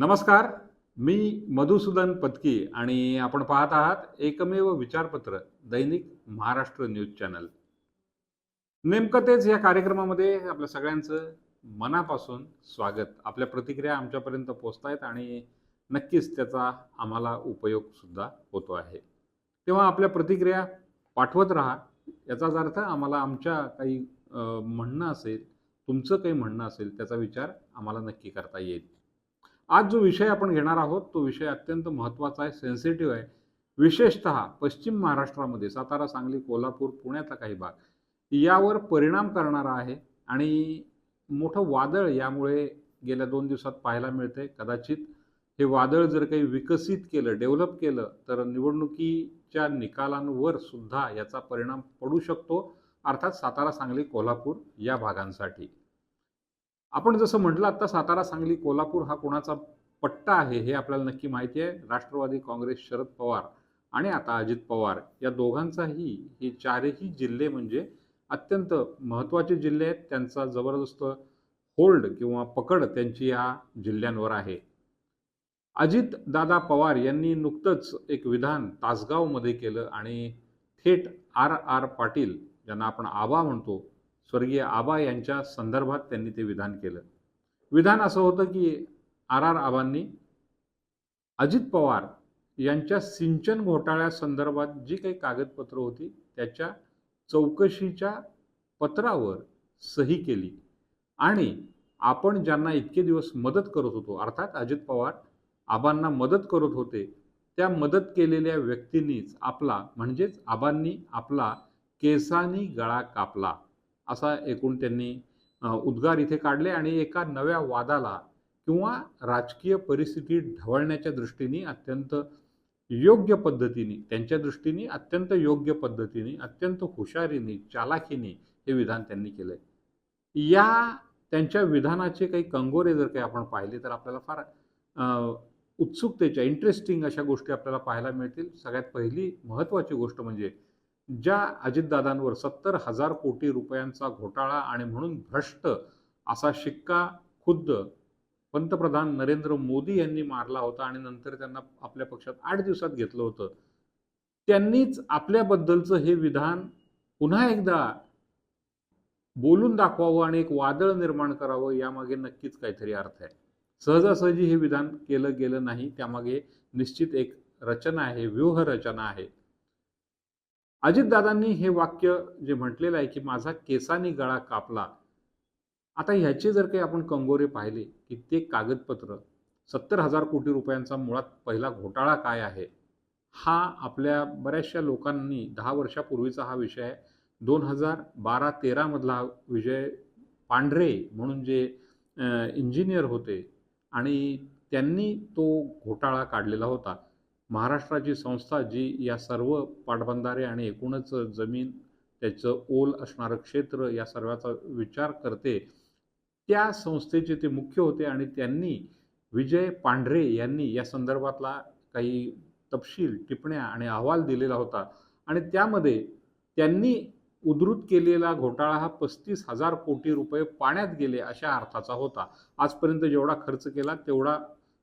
नमस्कार. मी मधुसूदन पत्की आणि आपण पाहत आहात एकमेव विचारपत्र दैनिक महाराष्ट्र न्यूज चॅनल. नेमकं तेच या कार्यक्रमामध्ये आपल्या सगळ्यांचं मनापासून स्वागत. आपल्या प्रतिक्रिया आमच्यापर्यंत पोहोचतायत आणि नक्कीच त्याचा आम्हाला उपयोग सुद्धा होतो आहे. तेव्हा आपल्या प्रतिक्रिया पाठवत राहा. याचाच अर्थ आम्हाला आमच्या काही म्हणणं असेल, तुमचं काही म्हणणं असेल त्याचा विचार आम्हाला नक्की करता येईल. आज जो विषय आपण घेणार आहोत तो विषय अत्यंत महत्त्वाचा आहे, सेन्सिटिव्ह आहे. विशेषतः पश्चिम महाराष्ट्रामध्ये सातारा, सांगली, कोल्हापूर, पुण्याचा काही भाग यावर परिणाम करणारा आहे आणि मोठं वादळ यामुळे गेल्या 2 दिवसात पाहायला मिळतंय. कदाचित हे वादळ जर काही विकसित केलं, डेव्हलप केलं तर निवडणुकीच्या निकालांवर सुद्धा याचा परिणाम पडू शकतो. अर्थात सातारा, सांगली, कोल्हापूर या भागांसाठी. आपण जसं म्हटलं आता सातारा, सांगली, कोल्हापूर हा कोणाचा पट्टा आहे हे आपल्याला नक्की माहिती आहे. राष्ट्रवादी काँग्रेस, शरद पवार आणि आता अजित पवार या दोघांचाही हे चारही जिल्हे म्हणजे अत्यंत महत्त्वाचे जिल्हे आहेत. त्यांचा जबरदस्त होल्ड किंवा पकड त्यांची या जिल्ह्यांवर आहे. अजित दादा पवार यांनी नुकतंच एक विधान तासगावमध्ये केलं आणि थेट आर आर पाटील ज्यांना आपण आबा म्हणतो, स्वर्गीय आबा यांच्या संदर्भात त्यांनी ते विधान केलं. विधान असं होतं की आर आर आबांनी अजित पवार यांच्या सिंचन घोटाळ्यासंदर्भात जी काही कागदपत्र होती त्याच्या चौकशीच्या पत्रावर सही केली आणि आपण ज्यांना इतके दिवस मदत करत होतो, अर्थात अजित पवार आबांना मदत करत होते, त्या मदत केलेल्या व्यक्तींनीच आपला म्हणजेच आबांनी आपला केसानी गळा कापला असा एकूण त्यांनी उद्गार इथे काढले आणि एका नव्या वादाला किंवा राजकीय परिस्थिती ढवळण्याच्या दृष्टीने अत्यंत योग्य पद्धतीने, त्यांच्या दृष्टीने अत्यंत योग्य पद्धतीने, अत्यंत हुशारीने, चालाखीने हे विधान त्यांनी केलंय. या त्यांच्या विधानाचे काही कंगोरे जर काही आपण पाहिले तर आपल्याला फार उत्सुकतेच्या, इंटरेस्टिंग अशा गोष्टी आपल्याला पाहायला मिळतील. सगळ्यात पहिली महत्त्वाची गोष्ट म्हणजे ज्या अजितदादांवर 70,000 कोटी रुपयांचा घोटाळा आणि म्हणून भ्रष्ट असा शिक्का खुद्द पंतप्रधान नरेंद्र मोदी यांनी मारला होता आणि नंतर त्यांना आपल्या पक्षात 8 दिवसात घेतलं होतं. त्यांनीच आपल्याबद्दलचं हे विधान पुन्हा एकदा बोलून दाखवावं आणि एक वादळ निर्माण करावं यामागे नक्कीच काहीतरी अर्थ आहे. सहजासहजी हे विधान केलं गेलं नाही. त्यामागे निश्चित एक रचना आहे, व्यूहरचना आहे. अजितदादांनी हे वाक्य जे म्हटलेलं आहे की माझा केसानी गळा कापला. आता ह्याचे जर काही आपण कंगोरे पाहिले की ते कागदपत्र 70,000 कोटी रुपयांचा मुळात पहिला घोटाळा काय आहे हा आपल्या बऱ्याचशा लोकांनी 10 वर्षापूर्वीचा हा विषय आहे. 2012-13 मधला विजय पांढरे म्हणून जे इंजिनियर होते आणि त्यांनी तो घोटाळा काढलेला होता. महाराष्ट्राची संस्था जी या सर्व पाटबंधारे आणि एकूणच जमीन, त्याचं ओल असणारं क्षेत्र या सर्वाचा विचार करते, त्या संस्थेचे ते मुख्य होते आणि त्यांनी विजय पांढरे यांनी या संदर्भातला काही तपशील, टिप्पण्या आणि अहवाल दिलेला होता आणि त्यामध्ये त्यांनी उद्धृत केलेला घोटाळा हा 35,000 कोटी रुपये पाण्यात गेले अशा अर्थाचा होता. आजपर्यंत जेवढा खर्च केला तेवढा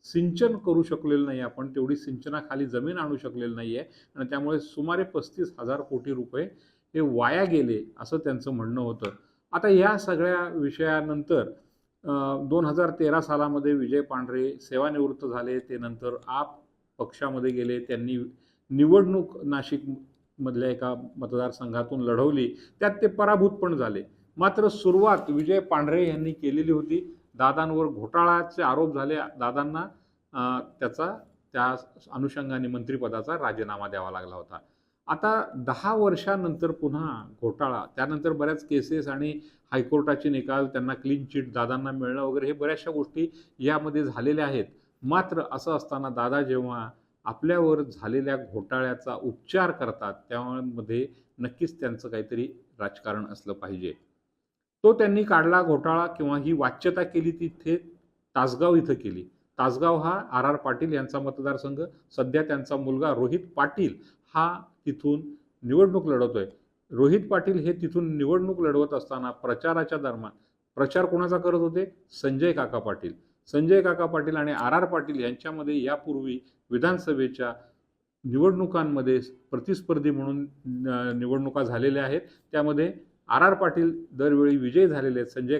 सिंचन करू शकलेलं नाही आपण, तेवढी सिंचनाखाली जमीन आणू शकलेलं नाही आहे आणि त्यामुळे सुमारे 35,000 कोटी रुपये हे वाया गेले असं त्यांचं म्हणणं होतं. आता या सगळ्या विषयानंतर 2013 सालामध्ये विजय पांढरे सेवानिवृत्त झाले. ते नंतर आप पक्षामध्ये गेले. त्यांनी निवडणूक नाशिकमधल्या एका मतदारसंघातून लढवली. त्यात ते पराभूत पण झाले. मात्र सुरुवात विजय पांढरे यांनी केलेली होती. दादांवर घोटाळ्याचे आरोप झाले. दादांना त्या अनुषंगाने मंत्रिपदाचा राजीनामा द्यावा लागला होता. आता 10 वर्षानंतर पुन्हा घोटाळा, त्यानंतर बऱ्याच केसेस आणि हायकोर्टाचे निकाल, त्यांना क्लीन चिट दादांना मिळणं वगैरे हे बऱ्याचशा गोष्टी यामध्ये झालेल्या आहेत. मात्र असं असताना दादा जेव्हा आपल्यावर झालेल्या घोटाळ्याचा उपचार करतात त्यामध्ये नक्कीच त्यांचं काहीतरी राजकारण असलं पाहिजे. तो त्यांनी काढला घोटाळा किंवा ही वाच्यता केली ती थेट तासगाव इथं केली. तासगाव हा आर आर पाटील यांचा मतदारसंघ. सध्या त्यांचा मुलगा रोहित पाटील हा तिथून निवडणूक लढवतोय. रोहित पाटील हे तिथून निवडणूक लढवत असताना प्रचाराच्या दरम्यान प्रचार कोणाचा करत होते? संजय काका पाटील. संजय काका पाटील आणि आर आर पाटील यांच्यामध्ये यापूर्वी विधानसभेच्या निवडणुकांमध्ये प्रतिस्पर्धी म्हणून निवडणुका झालेल्या आहेत. त्यामध्ये आर आर पाटील दरवेळी विजयी झालेले आहेत. संजय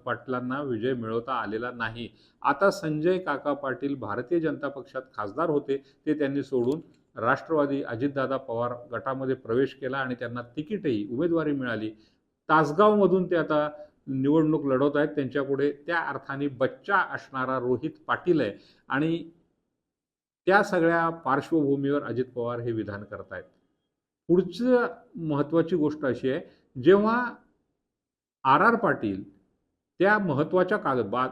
पाटलांना विजय मिळवता आलेला नाही. आता संजय काका पाटील भारतीय जनता पक्षात खासदार होते, ते त्यांनी सोडून राष्ट्रवादी अजितदादा पवार गटामध्ये प्रवेश केला आणि त्यांना तिकीटही उमेदवारी मिळाली. तासगावमधून ते आता निवडणूक लढवत आहेत. त्यांच्यापुढे त्या अर्थाने बच्चा असणारा रोहित पाटील आहे आणि त्या सगळ्या पार्श्वभूमीवर अजित पवार हे विधान करतायत. पुढची महत्त्वाची गोष्ट अशी आहे, जेव्हा आर आर पाटील त्या महत्त्वाच्या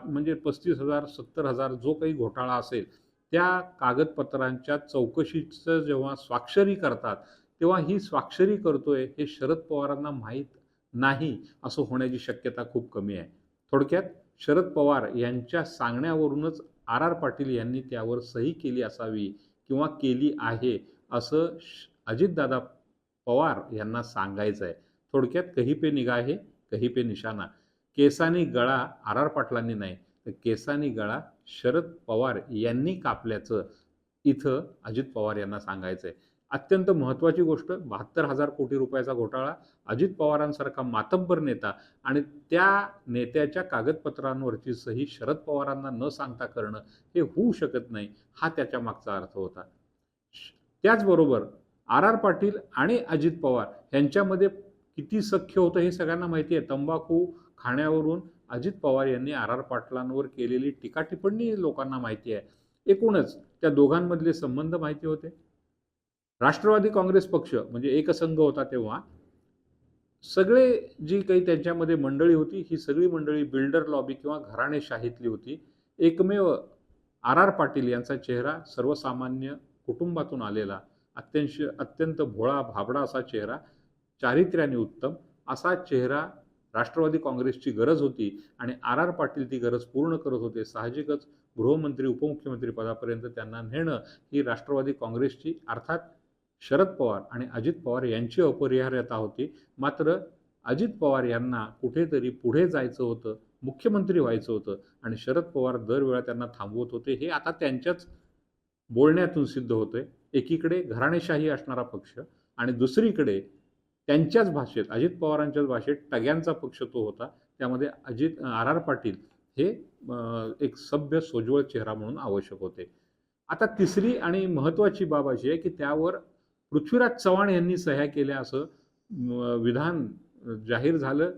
म्हणजे 35,000 70,000 जो काही घोटाळा असेल त्या कागदपत्रांच्या चौकशीचं जेव्हा स्वाक्षरी करतात, तेव्हा ही स्वाक्षरी करतोय हे शरद पवारांना माहीत नाही असं होण्याची शक्यता खूप कमी आहे. थोडक्यात शरद पवार यांच्या सांगण्यावरूनच आर आर पाटील यांनी त्यावर सही केली असावी किंवा केली आहे असं अजितदादा पवार यांना सांगायचं आहे. थोडक्यात कही पे निगाहे कही पे निशाणा. केसानी गळा आर आर पाटलांनी नाही, तर केसानी गळा शरद पवार यांनी कापल्याचं इथं अजित पवार यांना सांगायचं आहे. अत्यंत महत्त्वाची गोष्ट, 72,000 कोटी रुपयाचा घोटाळा, अजित पवारांसारखा मातब्बर नेता आणि त्या नेत्याच्या कागदपत्रांवरची सही शरद पवारांना न सांगता करणं हे होऊ शकत नाही, हा त्याच्या मागचा अर्थ होता. त्याचबरोबर आर आर पाटील आणि अजित पवार यांच्यामध्ये किती सख्य होतं हे सगळ्यांना माहिती आहे. तंबाखू खाण्यावरून अजित पवार यांनी आर आर पाटलांवर केलेली टीका टिप्पणी लोकांना माहिती आहे. एकूणच त्या दोघांमधले संबंध माहिती होते. राष्ट्रवादी काँग्रेस पक्ष म्हणजे एकसंघ होता तेव्हा सगळे जी काही त्यांच्यामध्ये मंडळी होती, ही सगळी मंडळी बिल्डर लॉबी किंवा घराणेशाहीतली होती. एकमेव आर आर पाटील यांचा चेहरा सर्वसामान्य कुटुंबातून आलेला, अत्यंत भोळा भाबडा असा चेहरा, चारित्र्याने उत्तम असा चेहरा राष्ट्रवादी काँग्रेसची गरज होती आणि आर आर पाटील ती गरज पूर्ण करत होते. साहजिकच गृहमंत्री उपमुख्यमंत्री पदापर्यंत त्यांना नेणं ही राष्ट्रवादी काँग्रेसची अर्थात शरद पवार आणि अजित पवार यांची अपरिहार्यता होती. मात्र अजित पवार यांना कुठेतरी पुढे जायचं होतं, मुख्यमंत्री व्हायचं होतं आणि शरद पवार दरवेळा त्यांना थांबवत होते. हे आता त्यांच्याच बोलण्यातून सिद्ध होतंय. एकीकडे घराणेशाही असणारा पक्ष आणि दुसरीकडे त्यांच्याच भाषेत, अजित पवारांच्याच भाषेत टग्यांचा पक्ष तो होता. त्यामध्ये आर आर पाटील हे एक सभ्य सोज्वळ चेहरा म्हणून आवश्यक होते. आता तिसरी आणि महत्त्वाची बाब अशी आहे की त्यावर पृथ्वीराज चव्हाण यांनी सह्या केल्या असं विधान जाहीर झालं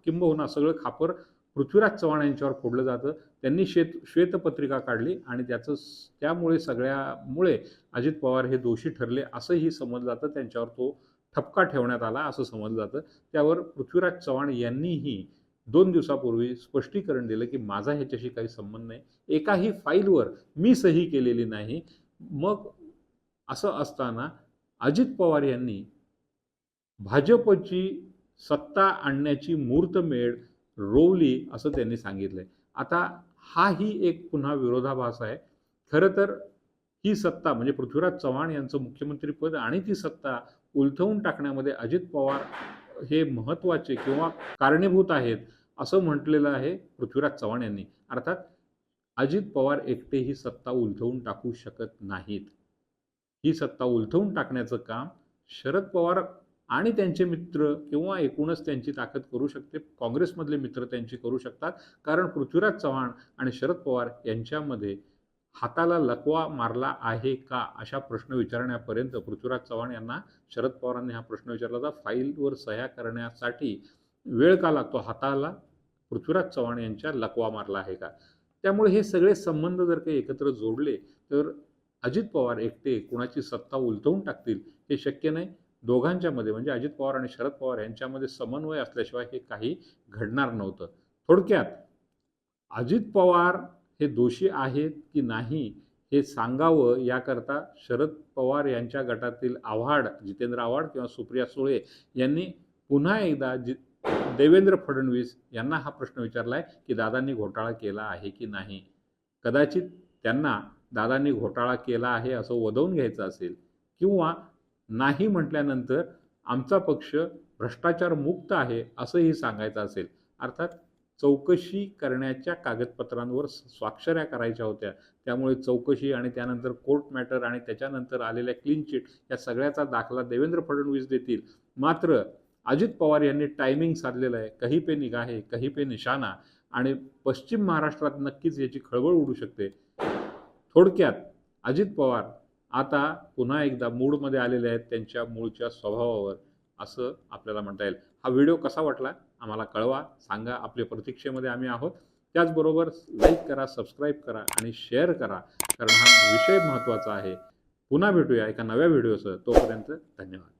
किंबहुना सगळं खापर पृथ्वीराज चव्हाण यांच्यावर फोडलं जातं. त्यांनी श्वेतपत्रिका काढली आणि त्यामुळे सगळ्यामुळे अजित पवार हे दोषी ठरले असंही समजलं जातं. त्यांच्यावर तो ठपका ठेवण्यात आला असं समजलं जातं. त्यावर पृथ्वीराज चव्हाण यांनीही 2 दिवसापूर्वी स्पष्टीकरण दिलं की माझा ह्याच्याशी काही संबंध नाही, एकाही फाईलवर मी सही केलेली नाही. मग असं असताना अजित पवार यांनी भाजपची सत्ता आणण्याची मुहूर्तमेढ रोवली असं त्यांनी सांगितलंय. आता हाही एक पुन्हा विरोधाभास आहे. खरं तर ही सत्ता म्हणजे पृथ्वीराज चव्हाण यांचं मुख्यमंत्रीपद आणि ती सत्ता उलथवून टाकण्यामध्ये अजित पवार हे महत्त्वाचे किंवा कारणीभूत आहेत असं म्हटलेलं आहे पृथ्वीराज चव्हाण यांनी. अर्थात अजित पवार एकटे ही सत्ता उलथवून टाकू शकत नाहीत. ही सत्ता उलथवून टाकण्याचं काम शरद पवार आणि त्यांचे मित्र किंवा एकूणच त्यांची ताकद करू शकते. काँग्रेसमधले मित्र त्यांची करू शकतात. कारण पृथ्वीराज चव्हाण आणि शरद पवार यांच्यामध्ये हाताला लकवा मारला आहे का अशा प्रश्न विचारण्यापर्यंत पृथ्वीराज चव्हाण यांना शरद पवारांनी हा प्रश्न विचारला होता. फाईलवर सह्या करण्यासाठी वेळ का लागतो, हाताला पृथ्वीराज चव्हाण यांच्या लकवा मारला आहे का. त्यामुळे हे सगळे संबंध जर काही एकत्र जोडले तर अजित पवार एकटे कुणाची सत्ता उलथवून टाकतील हे शक्य नाही. दोघांच्या मध्ये म्हणजे अजित पवार आणि शरद पवार यांच्यामध्ये समन्वय असल्याशिवाय हे काही घडणार नव्हतं. थोडक्यात अजित पवार हे दोषी आहेत की नाही हे सांगावं याकरता शरद पवार यांच्या गटातील आव्हाड, जितेंद्र आव्हाड किंवा सुप्रिया सुळे यांनी पुन्हा एकदा देवेंद्र फडणवीस यांना हा प्रश्न विचारलाय की दादांनी घोटाळा केला आहे की नाही. कदाचित त्यांना दादांनी घोटाळा केला आहे असं वदवून घ्यायचं असेल किंवा नाही म्हटल्यानंतर आमचा पक्ष भ्रष्टाचार मुक्त आहे असंही सांगायचं असेल. अर्थात चौकशी करण्याच्या कागदपत्रांवर स्वाक्षऱ्या करायच्या होत्या. त्यामुळे चौकशी आणि त्यानंतर कोर्ट मॅटर आणि त्याच्यानंतर आलेल्या क्लीन चिट या सगळ्याचा दाखला देवेंद्र फडणवीस देतील. मात्र अजित पवार यांनी टायमिंग साधलेलं आहे. कहीं पे निगाहे, कहीं पे निशाणा आणि पश्चिम महाराष्ट्रात नक्कीच याची खळबळ उडू शकते. थोडक्यात अजित पवार आता पुन्हा एकदा मूडमध्ये आलेले आहेत त्यांच्या मूळच्या स्वभावावर, असं आपल्याला म्हणता येईल. हा व्हिडिओ कसा वाटला आम्हाला कळवा, सांगा. आपल्या प्रतीक्षेमध्ये आम्ही आहोत. त्याचबरोबर लाईक करा, सबस्क्राईब करा आणि शेअर करा, कारण हा विषय महत्त्वाचा आहे. पुन्हा भेटूया एका नव्या व्हिडिओसह. तोपर्यंत धन्यवाद.